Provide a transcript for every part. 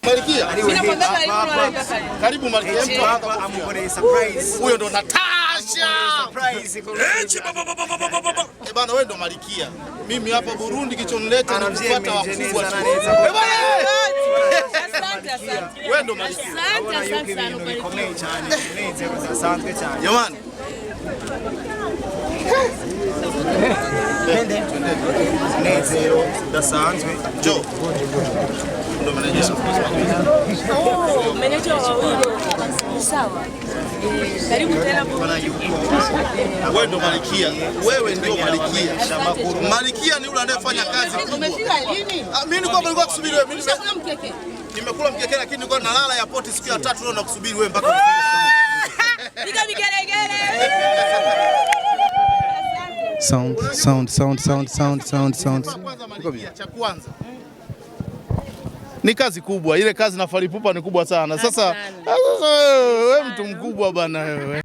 Malkia, karibu Malkia, mtu hapa amkore surprise. Huyo ndo NATACHA. Surprise. Bana wewe ndo Malkia. Mimi hapa Burundi kichonileta ni kufuata wakubwa. Asante. Wewe ndo Malkia. Asante sana. Asante cyane. Jamani. Nezero dasanzwe. Jo. Ndo manager. Oh, manager wa wilo. Sawa. Karibu tena Burundi. Wewe ndo Malkia. Wewe ndio Malkia. Malkia ni yule anayefanya kazi. Umefika lini? Mimi nilikuwa kusubiri wewe. Mimi nimekula mkeke. Nimekula mkeke lakini nilikuwa nalala ya poti siku ya 3 leo na kusubiri wewe mpaka ufike. Piga vigelegele. Sound. Cha kwanza. Ni kazi kubwa. Ile kazi na Faripupa ni kubwa sana. Sasa wewe mtu mkubwa bana wewe.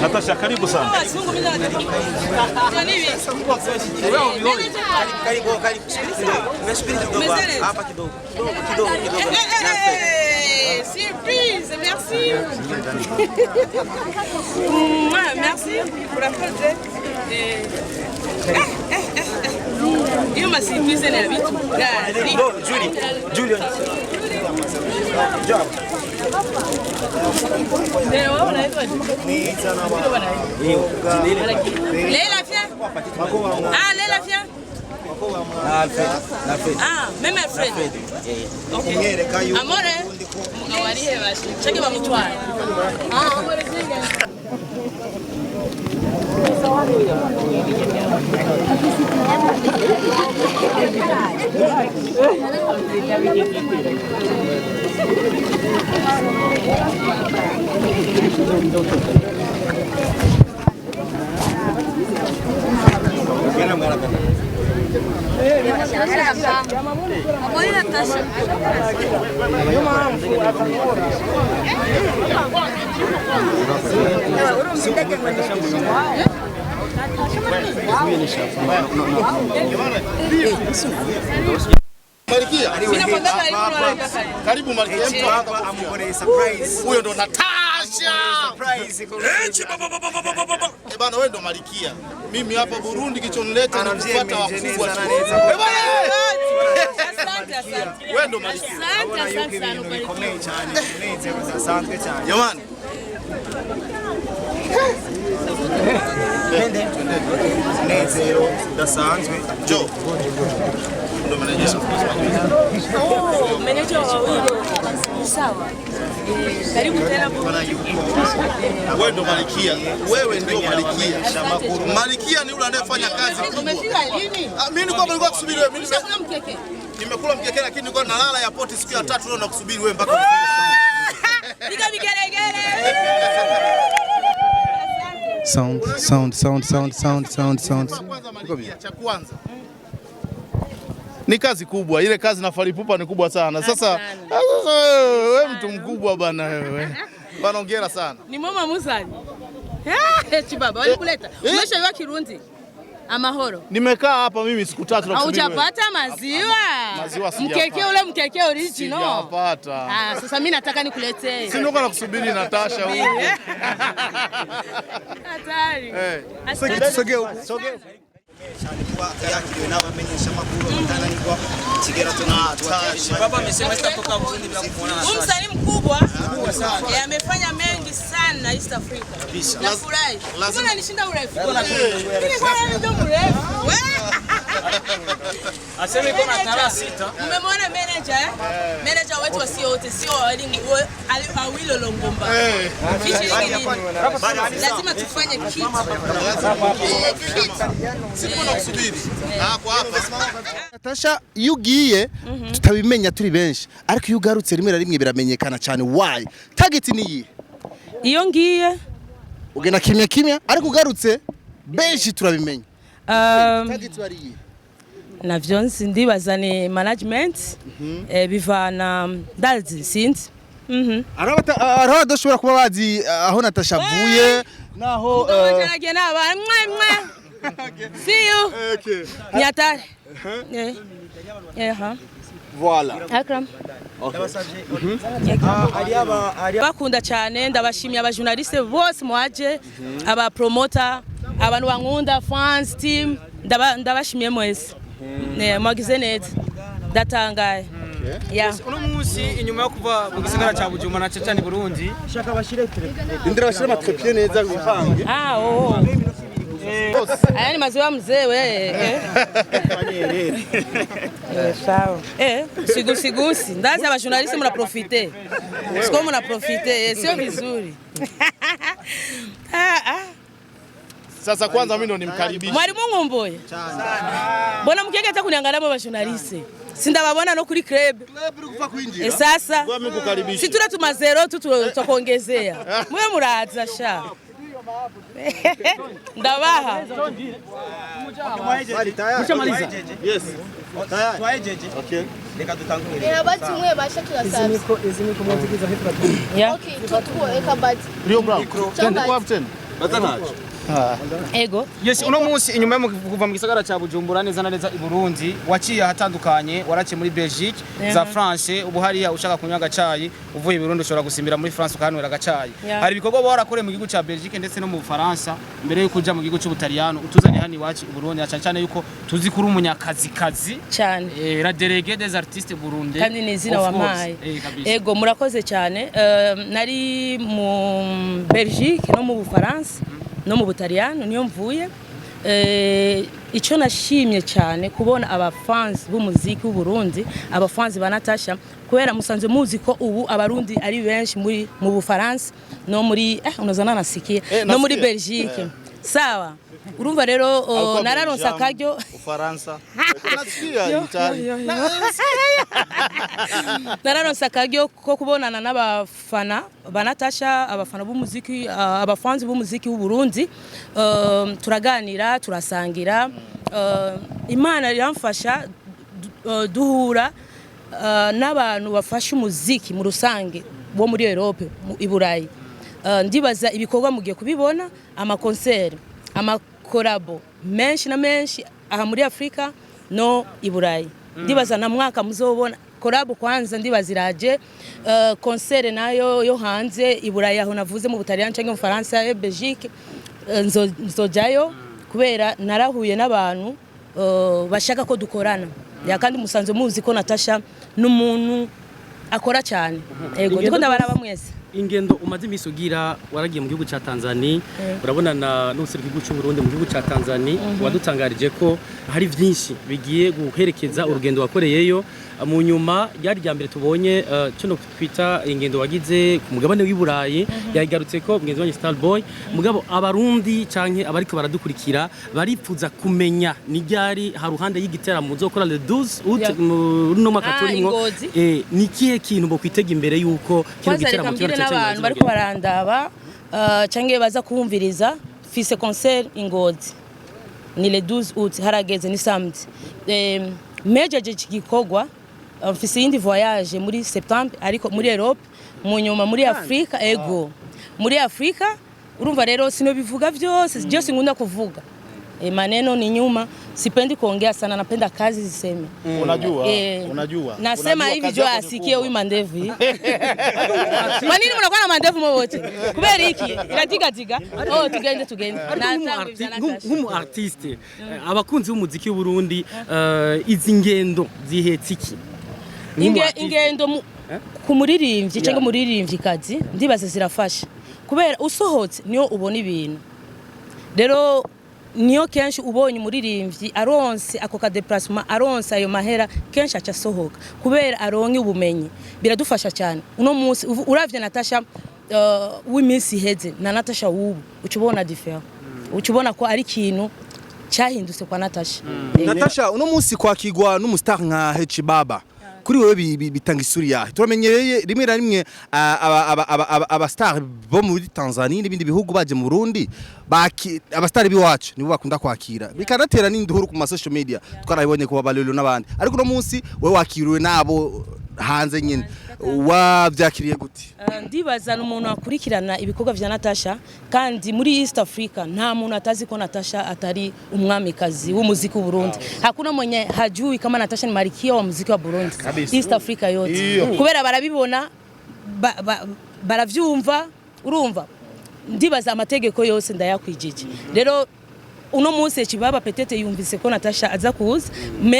Natasha, karibu sana. Hapa kidogo. Surprise, merci. Merci pour la photo. Hiyo surprise ni vitu gani? Julian. Leila viens. Ah, Leila viens. Ah, même Alfred. Okay. Amore, mungawarihe bashi. Cheki bamutwara. Ah, amore zinga. Malkia, karibu Malkia, mtu hapa amkore surprise. Huyo ndo NATACHA. Surprise. Bana wewe ndo Malkia. Mimi hapa Burundi kichonileta ni kufuata wakubwa. Asante. Wewe ndo Malkia. Asante sana. Jamani. Nezero dasanzwe. Jo. Ndo manager. Oh, manager wa wilo. Sawa. Karibu tena Burundi. Wewe ndo Malkia. Wewe ndio Malkia. Malkia ni yule anayefanya kazi. Umefika lini? Mimi nilikuwa kusubiri wewe. Mimi nimekula mkeke. Nimekula mkeke lakini nilikuwa nalala ya poti siku ya 3 leo na kusubiri wewe mpaka ufike. Piga vigelegele. Sound. Cha kwanza. Ni kazi kubwa. Ile kazi na Faripupa ni kubwa sana. Sasa wewe mtu mkubwa bana wewe. Bana hongera sana. Ni mama Musani. Chibaba walikuleta. Umeshawiwa Kirundi. Amahoro. Nimekaa hapa mimi siku 3 na kusubiri. Hujapata maziwa? Maziwa sijapata. Mkeke ule mkeke original. Sijapata. Sasa mimi nataka nikuletee. Si ndio na kusubiri NATACHA huko. Hatari. Sogea huko. Baba amesema sitatoka Burundi bila kuona NATACHA. Msanii mkubwa amefanya mengi sana East Africa. Nafurahi. Mbona nishinda urefu? Mimi kwa ndio mrefu. Aseme kuna tara 6. Umemwona manager Manager wetu wasio wote sio awilo longomba. Lazima tufanye kitu. Sipo na kusubiri. Hapo hapa. NATACHA yugiye tutabimenya turi benshi ariko iyo ugarutse rimwe biramenyekana cyane. Why? Target ni iyi. Iyo ngiye ugenda kimya kimya ariko ugarutse benshi turabimenya target wariye navyo ndibaza ni management bivana ndazi sinzi araho adashobora kuba bazi aho Natasha avuye naho Bazojana naba see you nyatare voilà akram bakunda cyane ndabashimye abajournaliste bose mwaje aba promoter abantu bankunda fans team ndabashimye mwese mwagize neza ndatangaye uno munsi inyuma yo kuva mu gisagara cya Bujumbura na cyane Burundi shaka bashire indira bashire amatrepied neza bipange aya ni maziwa mzee we sawa sigusi ndazi abajournaliste mna profiter siko mna profiter sio vizuri Sasa kwanza mimi ndo nimkaribisha mwalimu ngomboye mbona mkenge hata kuniangalia mwa journaliste sindababona no kuri club kuva kwinjira sasa mimi kukaribisha si tuna tuma zero tu tukuongezea mwe muraza sha ndabaha Mshamaliza yes twajeje okay reka dutangure Bati mwe basha turasaba izimiko mwazigiza hepfo okay tutuo eka bati Rio Bravo twende kwa after NATACHA ego yes uno munsi inyuma yo kuva mu gisagara cya Bujumbura neza na neza i Burundi waciye ahatandukanye warace muri Belgique za France ubu hariya ushaka kunywa gacayi uvuye i Burundi ushobora gusimbira muri France ukanwera gacayi hari ibikorwa barakoreye mu gihugu cya Belgique ndetse no mu Faransa mbere yo kuja mu gihugu cy'Ubutaliyano utuzanye hani wacu i Burundi cyane yuko tuzi kuri umunyakazi cyane la déléguée des artistes burundais kandi nizina wamaye ego murakoze cyane nari mu Belgique no mu Faransa no mu Butaliyano niyo mvuye icyo nashimye cyane kubona abafans b'umuziki w'u Burundi abafans ba Natasha kubera musanze muzi ko ubu abarundi ari benshi mu Bufaransa no muri unazana nasikia no muri Belgique sawa urumva rero nararonsa akaryo Ufaransa nasikia nararonsa akaryo ko kubonana n'abafana ba Natasha abafana b'umuziki abafanzi b'umuziki w'u Burundi turaganira turasangira Imana iramfasha duhura n'abantu bafasha umuziki mu rusange bo muri Europe i Burayi ndibaza ibikorwa mugiye kubibona amakonseri amakorabo menshi na menshi aha muri Afrika no i Burayi ndibaza na mwaka muzobona korabo kwanza ndibaza iraje konseri nayo yo hanze i Burayi aho navuze mu Butaliyano cyangwa mu Faransa Belgique nzojayo kubera narahuye n'abantu bashaka ko dukorana kandi musanze muzi ko Natasha n'umuntu akora cyane yego ndiko ndabaraba mwese ingendo umaze imisi ugira waragiye mu gihugu cya Tanzania urabonana n'ubuserukizi bw'u Burundi mu gihugu cya Tanzania wadutangarije ko hari byinshi bigiye guherekeza urugendo wakoreyeyo mu nyuma yari rya mbere tubonye cyo twita ingendo wagize ku mugabane w'i Burayi yagarutse ko mwenzi wanyu Starboy mugabo abarundi canke abariko baradukurikira baripfuza kumenya ni ryari haruhande y'igiteramo muzokora le 12 août no makatorimwo ni kihe kintu bo kwitega imbere yuko kino giteramo n'abantu bariko barandaba canke baza kumviriza fise concert NGOZI ni le 12 août harageze ni samedi mejeje gikorwa mfise yindi voyage muri septembre ariko muri Europe mu nyuma muri Afrika ego muri Afrika urumva rero sino bivuga byose ngunda kuvuga maneno ni nyuma sipendi kuongea sana napenda kazi ziseme unajua nasema hivi jo asikie huyu mandevu hii kwa nini mnakuwa na mandevu wote kubera hiki iratiga tugende nk'umu artiste abakunzi b'umuziki w'u Burundi izi ngendo zihetse iki ingendo ku muririmbyi cyangwa muririmbyi kazi ndibaza zirafasha kubera usohotse niyo ubona ibintu rero niyo kenshi ubonye umuririmbyi aronse ako ka déplacement aronse ayo mahera kenshi aca sohoka kubera aronke ubumenyi biradufasha cyane uno munsi uravye Natasha w'iminsi heze na Natasha wubu ucubona different ucubona ko ari kintu cyahindutse kwa Natasha Natasha uno munsi kwakigwa n'umustar nka Heci Baba kuri wewe bitanga isuri yahe turamenyereye rimwe na rimwe abastar bo muri Tanzania n'ibindi bihugu baje mu Burundi abastar biwacu nibo bakunda kwakira bikanatera n'induhuru ku ma social media twarabibonye kuba balelo n'abandi ariko no munsi wewe wakiriwe nabo hanze nyine wavyakiriye gute? Ndibaza n'umuntu akurikirana ibikorwa vya Natasha kandi muri East Africa nta muntu atazi ko Natasha atari umwamikazi w'umuziki w'u Burundi. Hakuna mwenye hajui kama Natasha ni malkia wa muziki wa Burundi. East Africa yote. Kubera barabibona baravyumva urumva. Ndibaza amategeko yose ndayakwijije. Rero uno munsi Chibaba petete yumvise ko Natasha aza kuza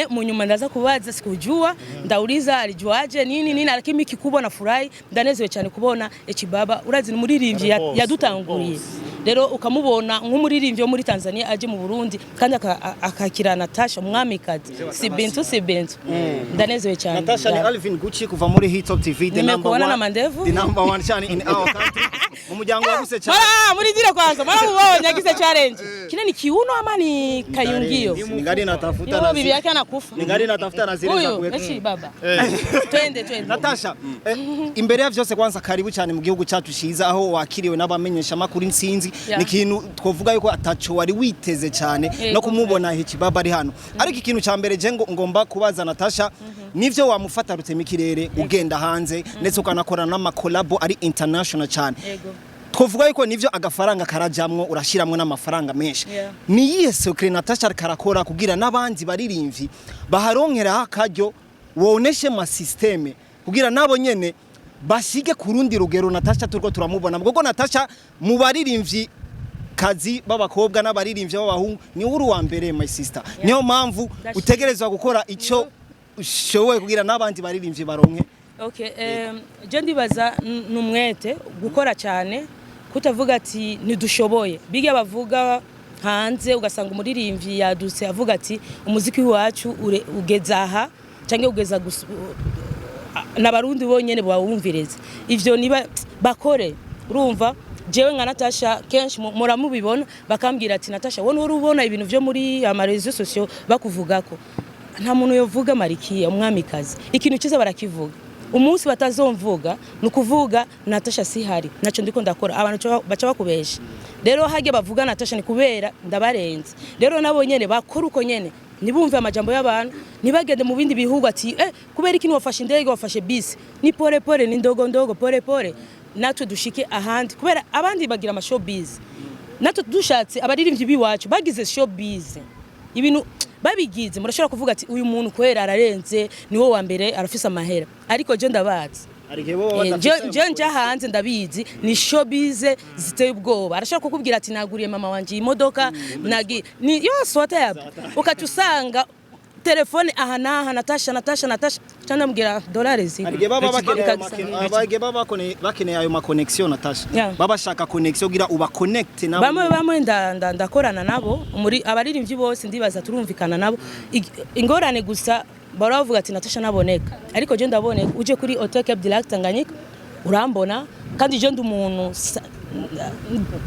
mu nyuma ndaza kubaza sikujua ndauliza alijuaje nini lakini kikubwa na furahi ndanezewe cyane kubona Chibaba urazi ni muririmbyi yadutanguriye rero ukamubona nk'umuririmbyi wo muri Tanzania aje mu Burundi kandi akakira Natasha umwamikazi si bintu ndanezewe cyane. Natasha ni Alvin Gucci kuva muri Hit Top TV the number one cyane in our country mu muryango waguse cyane muri dire kwanza mubonye agize challenge kile ni kiuno ama ni kayungio ningali natafuta na bibi yake anakufa ningali natafuta na zile za kuweka baba twende Natasha imbere ya vyose kwanza karibu cyane mu gihugu cyacu shiza aho wakiriwe n'abamenyesha makuru insinzi ni kintu twovuga yuko ataco wari witeze cyane no kumubona Chibaba ari hano ariko ikintu cya mbere je ngomba kubaza Natasha nivyo wamufata rutema ikirere ugenda hanze ndetse ukanakorana n'amakolabo ari international cyane twovuga yuko nivyo agafaranga karajamwo urashiramwe n'amafaranga menshi ni yihe secret Natasha karakora kugira n'abandi baririmvyi baharonkera akaryo woneshe ma systeme kugira nabo nyene bashige kurundi rugero Natasha turiko turamubona bwo Natasha mu baririmvyi kazi babakobwa n'abaririmvyi b'abahungu ni uru wa mbere my sister niyo mpamvu utegerezwa gukora ico ushoboye kugira n'abandi baririmvyi baronke. Okay je ndibaza numwete gukora cyane kutavuga ati ntidushoboye biga bavuga hanze ugasanga umuririmbyi yadutse avuga ati umuziki wacu ugeza aha cyangwa ugeza n'abarundi bonyene bawumvireze ivyo niba bakore urumva jewe nka Natasha kenshi muramubibona bakambwira ati Natasha wone urubona ibintu vyo muri amarezo sociaux bakuvugako nta muntu yovuga marikiya umwamikazi ikintu kiza barakivuga umunsi batazomvuga nukuvuga Natasha sihari naco ndiko ndakora abantu baca bakubesha rero hage bavuga Natasha ni kubera ndabarenze rero nabo nyene bakora uko nyene nibumve amajambo y'abantu nibagende mu bindi bihugu ati kubera ikintu wafashe indege wafashe bisi ni pole ni ndogo pole natwe dushike ahandi kubera abandi bagira ama showbiz natwe dushatse abaririmbyi biwacu bagize showbiz ibintu babigize murashobora kuvuga ati uyu muntu kwera ararenze niwo wa mbere arafisa amahera ariko je ndabazi je hanze ndabizi ni showbiz ziteye ubwoba arashobora kukubwira ati naguriye mama wanje imodoka ni yose whatever ukatusanga telefone aha Natasha cyane mbwira $. Abage baba bakeneye ayo ma connection Natasha baba shaka connection gira uba connect nabo bamwe ndakorana nabo muri abaririmbyi bose ndibaza turumvikana nabo ingorane gusa baravuga ati Natasha naboneka ariko je ndaboneka uje kuri Hotel Cape Direct Tanganyika urambona kandi je ndi umuntu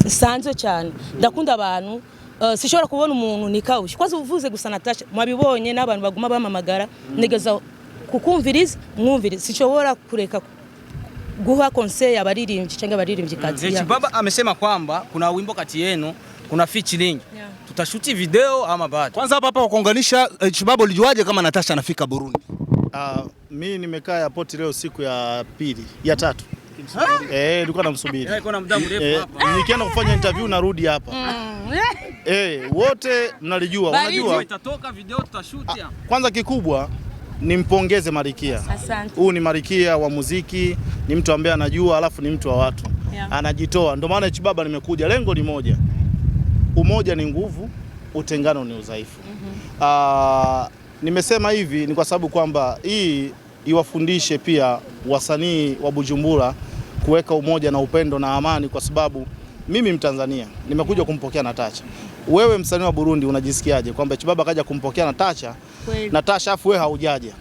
sanze cyane ndakunda abantu sishobora kubona umuntu nikawushi kwazo uvuze gusa Natasha mwabibonye n'abantu baguma bamamagara negeza kukumviriza mwumviriza sishobora kureka guha conseil abaririmbyi cyangwa abaririmbyi kazi. Chibaba amesema kwamba kuna wimbo kati yenu kuna featuring tutashuti video ama bado. Kwanza hapa kuunganisha Chibaba ulijuaje kama Natasha anafika Burundi? Mimi nimekaa airport leo siku ya pili ya tatu. Nilikuwa namsubiri. Kuna muda mrefu hapa. Nikienda kufanya interview narudi hapa. Wote mnalijua, unajua itatoka video tutashuti. Kwanza kikubwa nimpongeze Marikia. Asante. Huyu ni Marikia wa muziki, ni mtu ambaye anajua alafu ni mtu wa watu. Anajitoa. Ndio maana Chibaba nimekuja. Lengo ni moja. Umoja ni nguvu, utengano ni udhaifu. Nimesema hivi ni kwa sababu kwamba hii iwafundishe pia wasanii wa Bujumbura kuweka umoja na upendo na amani, kwa sababu mimi Mtanzania nimekuja kumpokea Natasha. Wewe msanii wa Burundi unajisikiaje kwamba Chibaba kaja kumpokea Natasha afu wewe haujaje?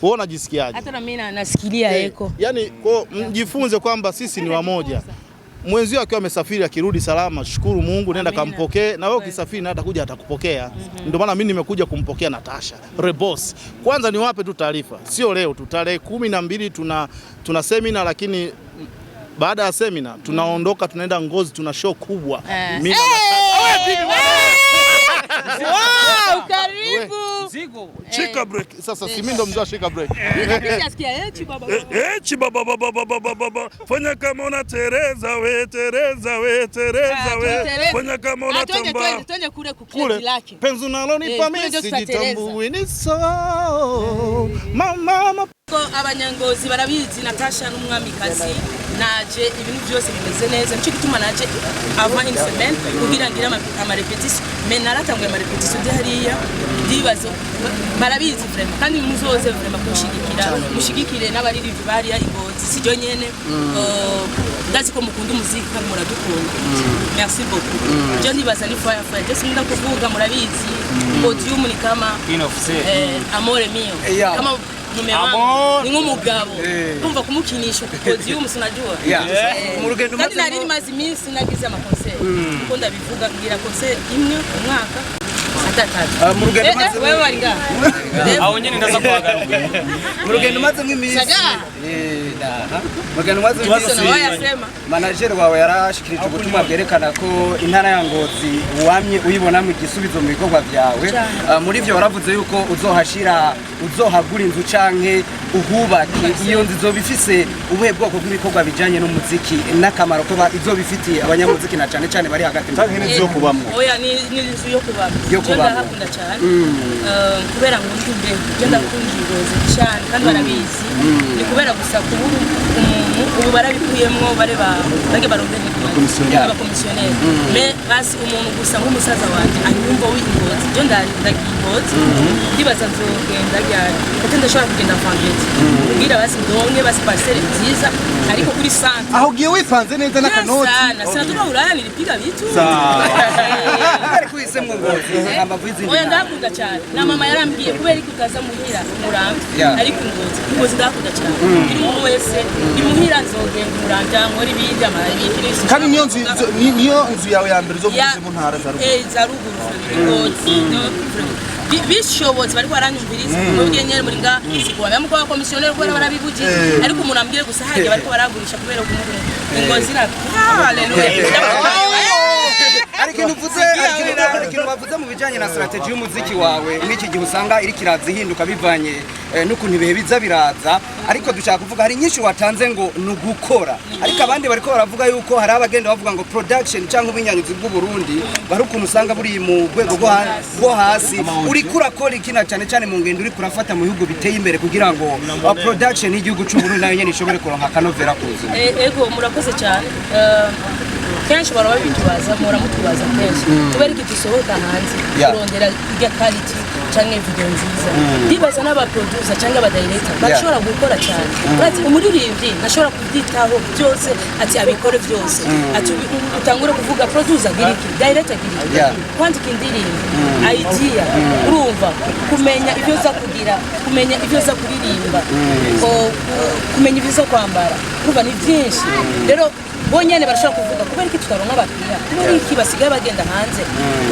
Wewe unajisikiaje? Hata na mimi nasikilia eko. Yaani kwa mjifunze kwamba sisi ni wamoja. mwenzio akiwa amesafiri akirudi salama, shukuru Mungu, nenda kampokee, na wewe ukisafiri na atakuja atakupokea. Ndio maana mimi nimekuja kumpokea Natasha Rebos. Kwanza niwape tu taarifa, sio leo tu, tarehe 12 tuna seminar, lakini baada ya seminar tunaondoka tunaenda Ngozi, tuna show kubwa. Mimi wow, karibu. Zigo. Shika break. Sasa si mimi ndo mzee shika break. Echi baba. Echi baba baba. Fanya kama unatereza we, tereza we. Fanya kama unatamba. Twende kule kukizi lake. Penzi unalonipa mimi sijitambui ni so. Mama abanyangozi barabizi Natasha n'umwamikazi naje ibintu byose bimeze neza nicyo gituma naje ava in semaine kugira ngira ama repetition mais naratanguye ama repetition de hariya ndibazo barabizi vraiment kandi muzoze vraiment mushigikire n'abaririmbyi bariya ingozi sijo nyene ndazi ko mukunda umuziki kandi muradukunda merci beaucoup je ndibaza ni fire je sinda kuvuga murabizi podium ni kama amore mio kama mume wangu ni nk'umugabo kumva kumukinisha podium sinajua kandi nari mazi minsi nagize ama concert kuko ndabivuga ngira concert imwe umwaka atatu mu rugendo maze wewe waringa aho nyine ndaza kwagaruka mu rugendo maze nk'imisi mugendo maze nk'imisi manager wawe yarashikirije ubutumwa bwerekana ko intara ya Ngozi wamye uyibona mu gisubizo mu bikorwa byawe muri byo waravuze yuko uzohagura inzu canke uhubake iyo nzu izobifise ubuhe bwoko bw'ibikorwa bijanye n'umuziki n'akamaro ko izobifitiye abanyamuziki na cyane cyane bari hagati canke n'inzu yo kubamwo oya ni inzu yo kubamwo ndahakunda cyane kubera ngo ndinde genda kunjiroze cyane kandi barabizi ni kubera gusa kubura umuntu ubu barabikuyemwo bage barondera abakomisiyoneri mais basi umuntu gusa nk'umusaza wanje anyumva w'ingozi je ndagihoze ndibaza nzogenda ryari kuko ndashobora kugenda fangeti kugira basi ndonke basi parcelle nziza ariko kuri centre aho giye wipanze neza n'akanoti sana turahurana nilipiga vitu ariko isemwe Ngozi ambavuzi oya ndakunda cyane na mama yarambwiye kubera ikaza muhira muramvye ariko Ngozi ndakunda cyane iri mu wese imuhira nzogenda muranja nkora ibindi amaribikirisi kandi niyo nzu yawe ya mbere zo mu ntara za ruguru za ruguru Ngozi bishobotse bariko baranyumviriza mubwiye nyere muri nga sikuwa yamuko wa komisioneri kubera barabibuje ariko umuntu ambwiye gusa haje bariko baragurisha kubera ukuntu Ngozi na haleluya ariko bavuze mu bijanye na strategy y'umuziki wawe n'iki gihe usanga iri kirazi hinduka bivanye n'ukuntu ibihe biza biraza ariko dushaka kuvuga hari nyinshi watanze ngo nugukora ariko abandi bariko baravuga yuko hari abagenda bavuga ngo production cyangwa ubinyanyuzi bw'u Burundi bari ukuntu usanga buri mu rwego rwo hasi uri kurakora ikina cyane cyane mu ngendo uri kurafata mu bihugu biteye imbere kugira ngo production y'igihugu cy'u Burundi nayo nyene ishobore kuronka kanovera kuzo ego murakoze cyane kenshi baraba bitubaza mutubaza kenshi kubera iki dusohoka hanze kurondera irya quality canke video nziza ndibaza n'aba producer canke aba director bashobora gukora cyane ati umuririmbyi nashobora kubyitaho byose ati abikore byose ati utangure kuvuga producer giriki director giriki kwandika indirimbo idea urumva kumenya ibyo za kugira kumenya ibyo za kuririmba kumenya ibyo za kwambara kuva ni byinshi rero bonyene barashobora kuvuga kubera iki tutaronka abakiriya kubera iki basigaye bagenda hanze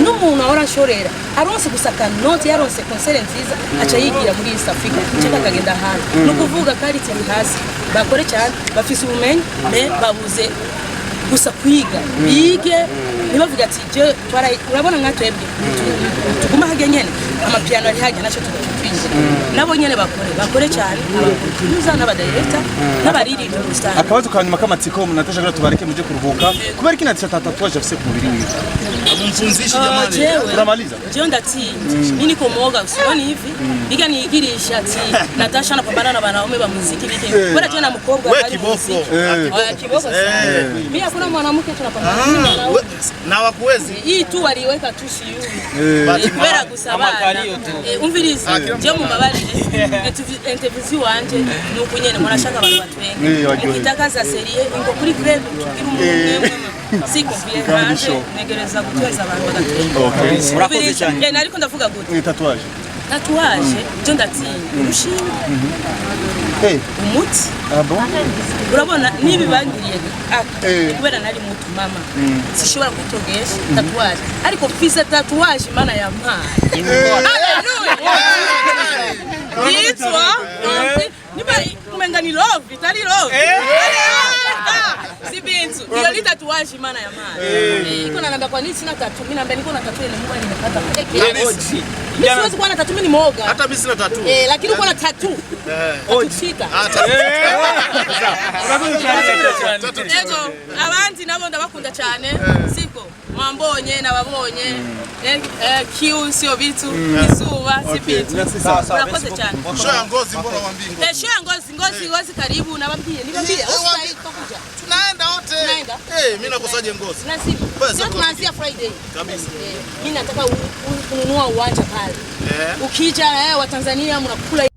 n'umuntu ahora ashorera aronse gusaka note yaronse concert nziza aca yigira muri East Africa cyangwa akagenda hanze no kuvuga kari tiri hasi bakore cyane bafise ubumenyi babuze gusa kwiga bige nibavuga ati je urabona nka twebwe tuguma hage nyene amapiano ari hage naco tugapinze nabo nyene bakore cyane abakuza n'abadirector n'abaririmbo gusa akabazo kanyuma kamatsiko Natasha gara tubareke muje kuruhuka kubera iki Natasha tatuaje afise ku mubiri wiwe abumfunzisha jamani turamaliza je ndatinze mimi niko moga usioni hivi biga niigirisha ati Natasha anapambana na wanaume ba muziki bike bora tena mkobwa bali kiboko kiboko mimi hakuna mwanamke tunapambana na wakuwezi hii tu waliweka tu shiyu kubera gusabana umviriza je mu mabari interview wanje nukunyene murashaka abantu batwenge mukitakaza serie ngo kuri club tugira umuntu siko vile negereza gutweza abantu bagatwenga murakoze cyane nariko ndavuga gute ni tatuaje Tatuwaje njo ndatinya urushinge umuti urabona nibi bangiriye kubera nari mutu mama sishobora kutogesha tatuwaje ariko fise tatuwaje Imana yampaye haleluya yitwa niba kumenga ni love itari love si bintu iyo ni tatuwaje Imana yampaye iko nanamba kwa nini sina tatu mimi naambia niko na tatu ile Mungu alinipata oji siwezi kuwa na tatu mimi ni moga hata mimi sina tatu lakini uko na tatu sita ego abandi nabo ndabakunda cyane siko mwambonye nababonye kiu sio vitu izuba si vitu urakoze cyane show ya ngozi mbona wambingo show ya ngozi karibu nababwiye nibambie utakuja tunaenda wote mimi nakusaje ngozi sio tunaanzia Friday kabisa mimi nataka kununua uwanja pale ukija wa Tanzania mnakula